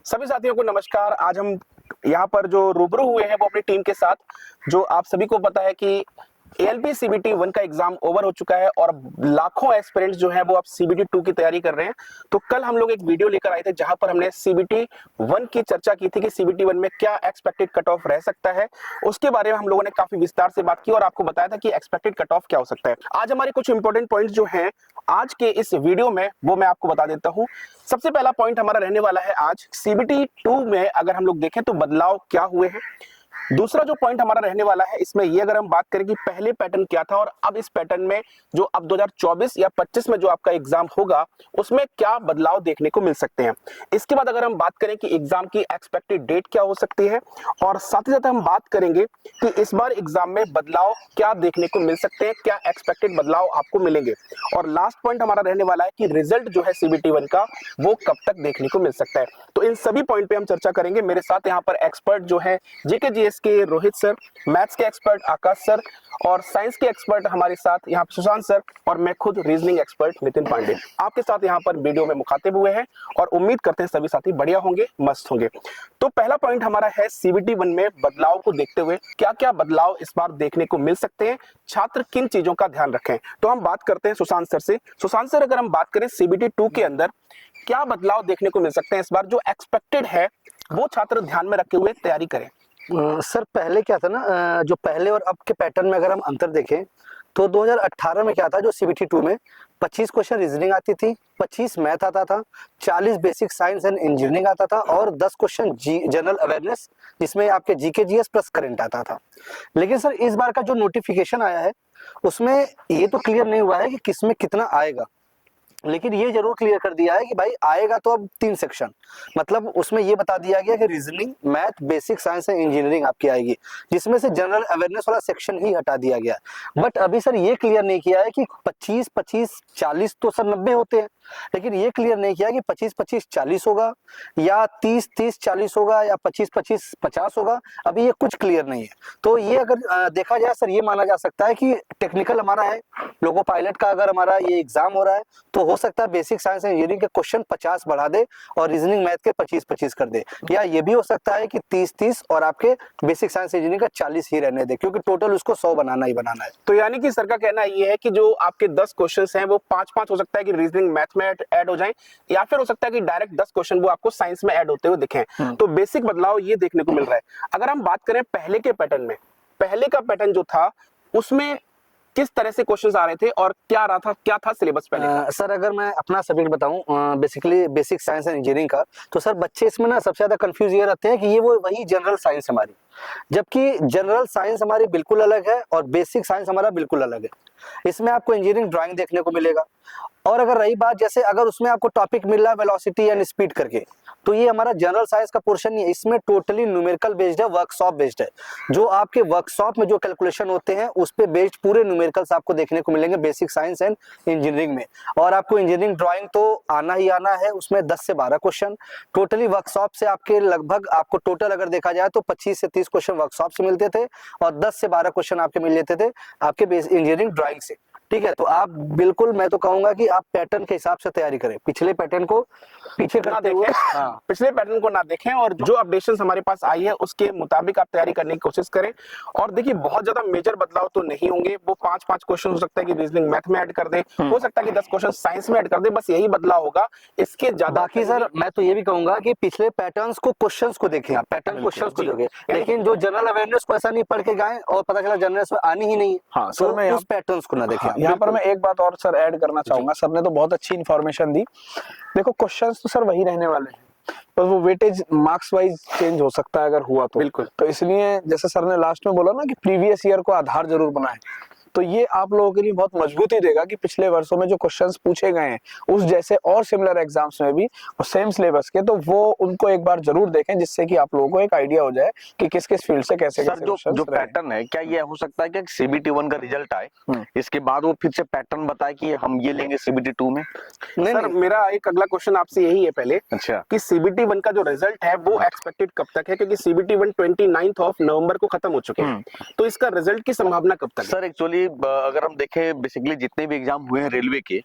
सभी साथियों को नमस्कार। आज हम यहाँ पर जो रूबरू हुए हैं वो अपनी टीम के साथ, जो आप सभी को पता है कि एएलपी सीबीटी 1 का एग्जाम ओवर हो चुका है और लाखों एस्पिरेंट्स जो हैं वो अब सीबीटी 2 की तैयारी कर रहे हैं। तो कल हम लोग एक वीडियो लेकर आए थे जहां पर हमने सीबीटी 1 की चर्चा की थी कि सीबीटी 1 में क्या एक्सपेक्टेड कट ऑफ रह सकता है। उसके बारे में हम लोगों ने काफी विस्तार से बात की और आपको बताया था कि एक्सपेक्टेड कट ऑफ क्या हो सकता है। आज हमारे कुछ इंपॉर्टेंट पॉइंट्स जो हैं आज के इस वीडियो में वो मैं आपको बता देता हूं। सबसे पहला पॉइंट हमारा रहने वाला है आज सीबीटी 2 में अगर हम लोग देखें तो बदलाव क्या हुए हैं। दूसरा जो पॉइंट हमारा रहने वाला है इसमें ये अगर हम बात करें कि पहले पैटर्न क्या था और अब इस पैटर्न में जो अब 2024 या 25 में जो आपका एग्जाम होगा उसमें क्या बदलाव देखने को मिल सकते हैं। इसके बाद अगर हम बात करें कि एग्जाम की एक्सपेक्टेड डेट क्या हो सकती है और साथ ही साथ हम बात करेंगे कि इस बार एग्जाम में बदलाव क्या देखने को मिल सकते हैं, क्या एक्सपेक्टेड बदलाव आपको मिलेंगे। और लास्ट पॉइंट हमारा रहने वाला है कि रिजल्ट जो है सीबीटी 1 का वो कब तक देखने को मिल सकता है। तो इन सभी पॉइंट पे हम चर्चा करेंगे। मेरे साथ यहाँ पर एक्सपर्ट जो है जीके जीएस के रोहित सर, मैथ्स के एक्सपर्ट आकाश सर और साइंस के एक्सपर्ट हमारे साथ यहाँ सुशांत सर और मैं खुद रीजनिंग एक्सपर्ट नितिन पांडे आपके साथ यहाँ पर वीडियो में मुखातिब हुए हैं और उम्मीद करते हैं सभी साथी बढ़िया होंगे, मस्त होंगे। तो पहला पॉइंट हमारा है सीबीटी 1 में बदलाव को देखते हुए क्या क्या बदलाव इस बार देखने को मिल सकते हैं, छात्र किन चीजों का ध्यान रखें। तो हम बात करते हैं सुशांत सर से। सुशांत सर, अगर हम बात करें सीबीटी 2 के अंदर क्या बदलाव देखने को मिल सकते हैं इस बार, जो एक्सपेक्टेड है वो छात्र ध्यान में रखे हुए तैयारी करें। सर पहले क्या था ना, जो पहले और अब के पैटर्न में अगर हम अंतर देखें तो 2018 में क्या था, जो सीबीटी 2 में 25 क्वेश्चन रीजनिंग आती थी, 25 मैथ आता था, 40 बेसिक साइंस एंड इंजीनियरिंग आता था और 10 क्वेश्चन जनरल अवेयरनेस जिसमें आपके जीके जीएस प्लस करंट आता था। लेकिन सर इस बार का जो नोटिफिकेशन आया है उसमें ये तो क्लियर नहीं हुआ है कि किसमें कितना आएगा, लेकिन ये जरूर क्लियर कर दिया है कि भाई आएगा तो अब 3 सेक्शन, मतलब उसमें ये बता दिया गया कि reasoning, math, basic science and engineering आपकी आएगी, जिसमें से जनरल अवेयरनेस वाला सेक्शन ही हटा दिया गया। बट अभी सर ये क्लियर नहीं किया है कि 25 25 40 तो सर 90 होते हैं, लेकिन ये क्लियर नहीं किया कि 25 25 40 होगा या 30 30 40 होगा या 25 25 50 होगा। अभी ये कुछ क्लियर नहीं है। तो ये अगर देखा जाए सर, ये माना जा सकता है कि टेक्निकल हमारा है, लोको पायलट का अगर हमारा ये एग्जाम हो रहा है तो हो सकता है बेसिक साइंस एंड इंजीनियरिंग के क्वेश्चन 50 बढ़ा दे और रीजनिंग मैथ के 25 25 कर दे, या ये भी हो सकता है कि 30 30 और आपके बेसिक साइंस इंजीनियरिंग का 40 ही रहने दे, क्योंकि टोटल उसको 100 बनाना ही बनाना है। तो यानी कि सर का कहना ये है कि जो आपके 10 क्वेश्चंस हैं वो 5-5 हो सकता है कि रीजनिंग मैथ में ऐड हो जाएं, या फिर हो सकता है कि डायरेक्ट 10 क्वेश्चन वो आपको साइंस में ऐड होते हुए दिखें। तो बेसिक बदलाव ये देखने को मिल रहा है। अगर हम बात करें पहले के पैटर्न में, पहले का पैटर्न जो था उसमें किस तरह से क्वेश्चंस आ रहे थे और क्या था सिलेबस पहले? सर अगर मैं अपना सब्जेक्ट बताऊं, basically basic science and engineering का, तो सर बच्चे इसमें ना सबसे ज्यादा कंफ्यूज ये रहते हैं कि ये वो वही जनरल साइंस हमारी, जबकि जनरल साइंस हमारी बिल्कुल अलग है और बेसिक साइंस हमारा बिल्कुल अलग है। इसमें आपको इंजीनियरिंग ड्राइंग देखने को मिलेगा। और अगर रही बात, जैसे अगर उसमें आपको टॉपिक मिल रहा है वेलोसिटी एंड स्पीड करके, तो ये हमारा जनरल साइंस का पोर्शन नहीं है, इसमें टोटली न्यूमेरिकल बेस्ड है, वर्कशॉप बेस्ड है। जो आपके वर्कशॉप में जो कैलकुलेशन होते हैं उस पे बेस्ड पूरे न्यूमेरिकल्स आपको देखने को मिलेंगे बेसिक साइंस एंड इंजीनियरिंग में। और आपको इंजीनियरिंग ड्राइंग तो आना ही आना है, उसमें 10 से 12 क्वेश्चन टोटली वर्कशॉप से आपके, लगभग आपको टोटल अगर देखा जाए तो 25 से 30 क्वेश्चन वर्कशॉप से मिलते थे और 10 से 12 क्वेश्चन आपके मिल लेते थे आपके इंजीनियरिंग ड्राइंग से। ठीक है, तो आप बिल्कुल, मैं तो कहूंगा कि आप पैटर्न के हिसाब से तैयारी करें, पिछले पैटर्न को पीछे करते हुए, पिछले पैटर्न को ना देखें और जो अपडेशन हमारे पास आई है उसके मुताबिक आप तैयारी करने की कोशिश करें। और देखिए बहुत ज्यादा मेजर बदलाव तो नहीं होंगे, वो 5-5 क्वेश्चन हो सकता है कि रीजनिंग मैथ में ऐड कर दे, हो सकता है कि 10 क्वेश्चन साइंस में ऐड कर दे, बस यही बदलाव होगा। इसके ज्यादा बाकी सर मैं तो ये भी कहूंगा कि पिछले पैटर्न्स को, क्वेश्चंस को देखें, आप पैटर्न क्वेश्चंस को देखें, लेकिन जो जनरल अवेयरनेस को ऐसा नहीं पढ़ के गए और पता चला जनरल में आनी ही नहीं, हाँ सर, तो मैं उस पैटर्न्स को ना देखें। यहाँ पर मैं एक बात और सर ऐड करना चाहूंगा। सर ने तो बहुत अच्छी इन्फॉर्मेशन दी। देखो क्वेश्चंस तो सर वही रहने वाले हैं, पर वो वेटेज मार्क्स वाइज चेंज हो सकता है अगर हुआ तो। बिल्कुल। तो इसलिए जैसे सर ने लास्ट में बोला ना कि प्रीवियस ईयर को आधार जरूर बनाए, तो ये आप लोगों के लिए बहुत मजबूती देगा कि पिछले वर्षों में जो क्वेश्चंस पूछे गए हैं उस जैसे और सिमिलर एग्जाम्स में भी और सेम सिलेबस के, तो वो उनको एक बार जरूर देखें, जिससे कि आप लोगों को एक आइडिया हो जाए कि किस किस फील्ड से कैसे सर जो पैटर्न है, क्या ये हो सकता है कि सीबीटी 1 का रिजल्ट आए इसके बाद वो फिर से पैटर्न बताए कि हम ये लेंगे सीबीटी 2 में? सर मेरा एक अगला क्वेश्चन आपसे यही है पहले, अच्छा, कि सीबीटी 1 का जो रिजल्ट है वो एक्सपेक्टेड कब तक है, क्योंकि सीबीटी 1 29 नवंबर को खत्म हो चुके हैं, तो इसका रिजल्ट की संभावना कब तक है? सर एक्चुअली अगर हम देखें बेसिकली जितने भी एग्जाम हुए हैं रेलवे के,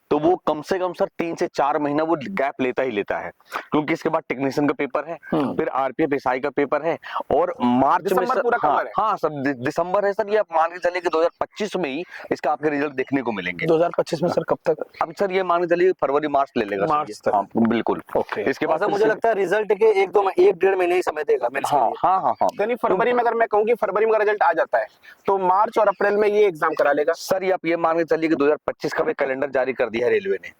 तो वो कम से कम सर 3 से 4 महीना वो गैप लेता ही लेता है, क्योंकि इसके बाद टेक्नीशियन का पेपर है, फिर आरपीएफ एसआई का पेपर है, और मार्च में दिसंबर पूरा हाँ, कवर है। हाँ सब दिसंबर है सर। ये आप मान के चलिए कि 2025 में ही इसका आपके रिजल्ट देखने को मिलेंगे। 2025 में सर कब तक? अब सर ये मान के चलिए फरवरी मार्च ले लेगा सर मार्च ये। तक। हाँ बिल्कुल। ओके। इसके बाद सर मुझे लगता है रिजल्ट के 1-1.5 महीने ही समय देगा मेरे हाँ हाँ हाँ हाँ यानी फरवरी में, अगर मैं कहूँ कि फरवरी में रिजल्ट आ जाता है तो मार्च और अप्रैल में ये एग्जाम करा लेगा। सर ये आप ये मान के चलिए कि 2025 का भी कैलेंडर जारी कर दिया है रेलवे ने।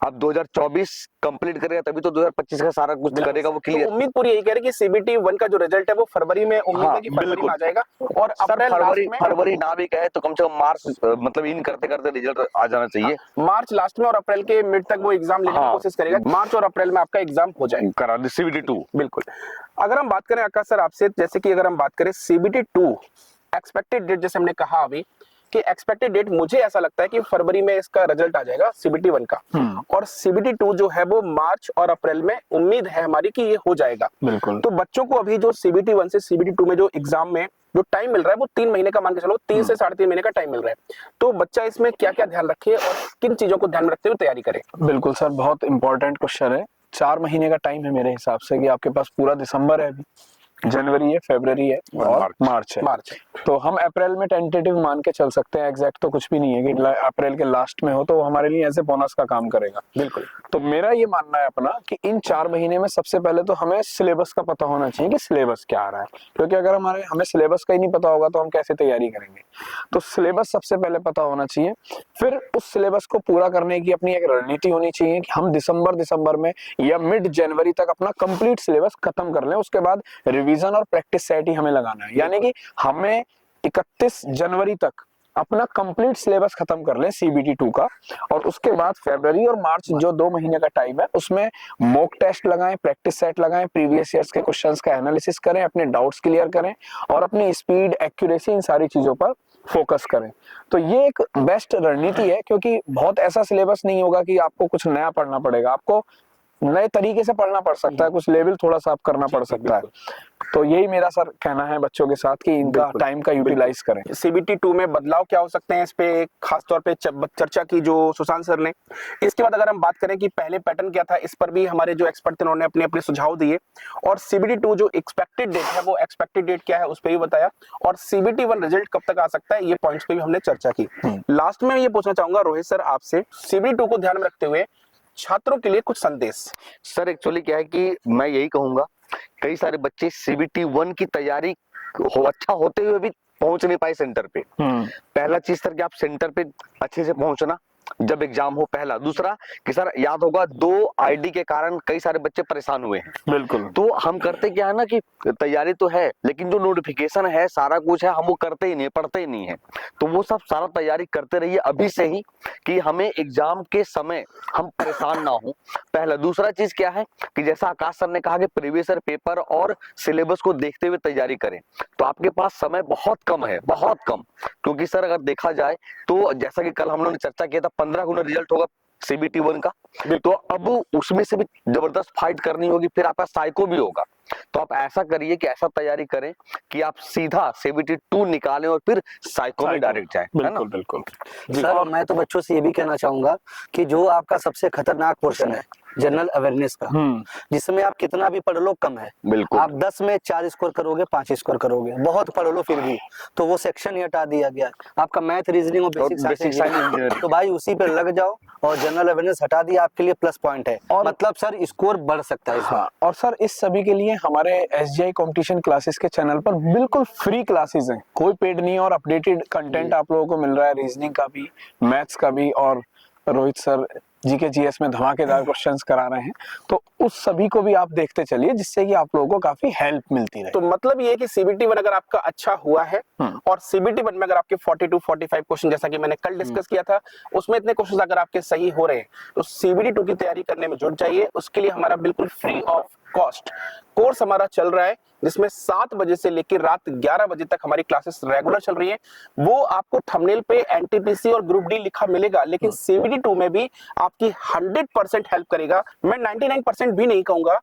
अब 2024 कंप्लीट करेगा तभी तो 2025 का सारा कुछ करेगा वो तो क्लियर। उम्मीद पूरी यही कह रही है कि सीबीटी 1 का जो रिजल्ट है वो फरवरी में, उम्मीद हाँ, है कि फरवरी बिल्कुल। में आ जाएगा, और सर अप्रैल फरवरी लास्ट में, फरवरी ना भी कहे तो कम से कम मार्च मतलब इन करते करते रिजल्ट आ जाना चाहिए। मार्च लास्ट में और अप्रैल के मिड तक वो एग्जाम लेने की हाँ। कोशिश करेगा। मार्च और अप्रैल में आपका एग्जाम हो जाएगा। करा दी सीबीटी 2। बिल्कुल। अगर हम बात करें आकाश सर आपसे, जैसे कि अगर हम बात करें सीबीटी 2 एक्सपेक्टेड डेट, जैसे हमने कहा अभी कि एक्सपेक्टेड डेट, मुझे ऐसा लगता है कि फरवरी में इसका रिजल्ट आ जाएगा सीबीटी 1 का, और सीबीटी 2 जो है वो मार्च और अप्रैल में उम्मीद है हमारी कि ये हो जाएगा। बिल्कुल। तो बच्चों को अभी जो सीबीटी 1 से सीबीटी 2 में जो एग्जाम में जो टाइम मिल रहा है वो 3 महीने का, मान के चलो 3 से 3.5 महीने का टाइम मिल रहा है। तो बच्चा इसमें क्या क्या ध्यान रखे और किन चीजों को ध्यान में रखते हुए तैयारी करे? बिल्कुल सर, बहुत इंपॉर्टेंट क्वेश्चन है। 4 महीने का टाइम है मेरे हिसाब से, कि आपके पास पूरा दिसंबर है, अभी जनवरी है, फरवरी है और मार्च है। मार्च। तो हम अप्रैल में टेंटेटिव मान के चल सकते हैं, एग्जैक्ट तो कुछ भी नहीं है कि अप्रैल के लास्ट में हो, तो हमारे लिए ऐसे बोनस का काम करेगा। बिल्कुल। तो मेरा ये मानना है अपना कि इन 4 महीने में सबसे पहले तो हमें सिलेबस का पता होना चाहिए कि सिलेबस क्या आ रहा है, क्योंकि अगर हमें सिलेबस का ही नहीं पता होगा तो हम कैसे तैयारी करेंगे। तो सिलेबस सबसे पहले पता होना चाहिए, फिर उस सिलेबस को पूरा करने की अपनी एक रणनीति होनी चाहिए कि हम दिसंबर में या मिड जनवरी तक अपना कंप्लीट सिलेबस खत्म कर लें। उसके बाद रिवीजन और प्रैक्टिस सेट ही हमें लगाना है, यानी कि हमें 31 जनवरी तक अपना कंप्लीट सिलेबस खत्म कर लें सीबीटी 2 का, और उसके बाद फरवरी और मार्च जो 2 महीने का टाइम है उसमें मॉक टेस्ट लगाएं, प्रैक्टिस सेट लगाएं, प्रीवियस ईयर्स के क्वेश्चंस का एनालिसिस करें, अपने डाउट्स क्लियर करें और अपनी स्पीड, एक्यूरेसी, इन सारी चीजों पर फोकस करें। तो ये एक बेस्ट रणनीति है, क्योंकि बहुत ऐसा सिलेबस नहीं होगा कि आपको कुछ नया पढ़ना पड़ेगा, आपको नए तरीके से पढ़ना पड़ सकता है, कुछ लेवल थोड़ा सा आप करना पड़ सकता है। तो यही मेरा सर कहना है बच्चों के साथ कि इनका टाइम का यूटिलाइज करें। सीबीटी 2 में बदलाव क्या हो सकते हैं, इस पे खास तौर पे चर्चा की जो सुशांत सर ने। इसके बाद अगर हम बात करें कि पहले पैटर्न क्या था, इस पर भी हमारे जो एक्सपर्ट थे उन्होंने अपने अपने सुझाव दिए, और सीबीटी 2 जो एक्सपेक्टेड डेट है वो एक्सपेक्टेड डेट क्या है उस पर भी बताया, और सीबीटी 1 रिजल्ट कब तक आ सकता है, ये पॉइंट्स पे भी हमने चर्चा की। लास्ट में ये पूछना चाहूंगा रोहित सर आपसे, सीबीटी 2 को ध्यान में रखते हुए छात्रों के लिए कुछ संदेश। सर एक्चुअली क्या है कि मैं यही कहूंगा, कई सारे बच्चे सीबीटी 1 की तैयारी अच्छा होते हुए भी पहुंच नहीं पाए सेंटर पे। पहला चीज सर कि आप सेंटर पे अच्छे से पहुंचना जब एग्जाम हो, पहला। दूसरा कि सर याद होगा 2 आईडी के कारण कई सारे बच्चे परेशान हुए हैं। बिल्कुल। तो हम करते क्या है ना कि तैयारी तो है लेकिन जो नोटिफिकेशन है, सारा कुछ है, हम वो करते ही नहीं, पढ़ते ही नहीं है। तो वो सब सारा तैयारी करते रहिए अभी से ही, कि हमें एग्जाम के समय हम परेशान ना हो, पहला। दूसरा चीज क्या है कि जैसा आकाश सर ने कहा कि प्रीवियस ईयर पेपर और सिलेबस को देखते हुए तैयारी करें, तो आपके पास समय बहुत कम है, बहुत कम। क्योंकि सर अगर देखा जाए तो जैसा कि कल हम लोगों ने चर्चा किया था, 15 गुना रिजल्ट होगा सीबीटी 1 का, तो अब उसमें से भी जबरदस्त फाइट करनी होगी, फिर आपका साइको भी होगा। तो आप ऐसा करिए कि ऐसा तैयारी करें कि आप सीधा सीबीटी 2 निकालें और फिर साइको में डायरेक्ट जाएं, है ना? बिल्कुल बिल्कुल। सर मैं तो बच्चों से ये भी कहना चाहूंगा कि जो आपका सबसे खतरनाक पोर्शन है जनरल अवेयरनेस का, जिसमें आप कितना भी पढ़ लो कम है। बिल्कुल। आप 10 में 4 स्कोर करोगे, 5 स्कोर करोगे, बहुत पढ़ लो फिर भी, तो वो सेक्शन ही हटा दिया गया। आपका मैथ, रीजनिंग और बेसिक साइंस, तो भाई उसी पे लग जाओ, और जनरल अवेयरनेस हटा दिया, आपके लिए प्लस पॉइंट है, और मतलब सर स्कोर बढ़ सकता है इसमें। हाँ, और सर इस सभी के लिए हमारे एसजीआई कंपटीशन क्लासेस के चैनल पर बिल्कुल फ्री क्लासेस हैं, कोई पेड नहीं है, और अपडेटेड कंटेंट आप लोगों को मिल रहा है, रीजनिंग का भी, मैथ्स का भी, और रोहित सर जीके जीएस में धमाकेदार क्वेश्चंस करा रहे हैं। तो उस सभी को भी आप देखते चलिए, जिससे कि आप लोगों को काफी हेल्प मिलती रहे। तो मतलब ये है कि सीबीटी 1 अगर आपका अच्छा हुआ है, और सीबीटी 1 में अगर आपके 42-45 क्वेश्चन, जैसा कि मैंने कल डिस्कस किया था, उसमें इतने क्वेश्चन अगर आपके सही हो रहे हैं, तो सीबीटी 2 की तैयारी करने में जुट जाइए। उसके लिए हमारा बिल्कुल फ्री ऑफ कॉस्ट कोर्स हमारा चल रहा है, जिसमें 7 बजे से लेकर रात 11 बजे तक हमारी क्लासेस रेगुलर चल रही है। वो आपको थंबनेल पे एनटीपीसी और ग्रुप डी लिखा मिलेगा, लेकिन सीबीटी 2 में भी आपकी 100% हेल्प करेगा। मैं 99% भी नहीं कहूंगा,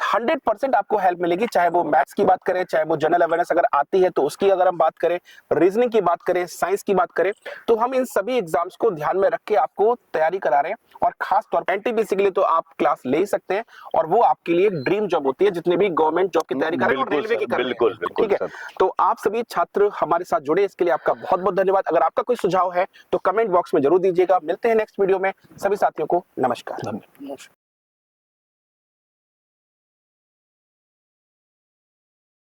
100% आपको हेल्प मिलेगी, चाहे वो मैथ्स की बात करें, चाहे वो जनरल अवेयरनेस अगर आती है तो उसकी अगर हम बात करें, रीजनिंग की बात करें, साइंस की बात करें, तो हम इन सभी एग्जाम्स को ध्यान में रख के आपको तैयारी करा रहे हैं। और खास तौर पर एनटीपीसी के लिए तो आप क्लास ले ही सकते हैं, और वो आपके लिए एक ड्रीम जॉब होती है, जितने भी गवर्नमेंट जॉब की तैयारी कर रहे हैं और रेलवे की कर रहे हैं। ठीक है, तो आप सभी छात्र हमारे साथ जुड़े, इसके लिए आपका बहुत बहुत धन्यवाद। अगर आपका कोई सुझाव है तो कमेंट बॉक्स में जरूर दीजिएगा। मिलते हैं नेक्स्ट वीडियो में। सभी साथियों को नमस्कार।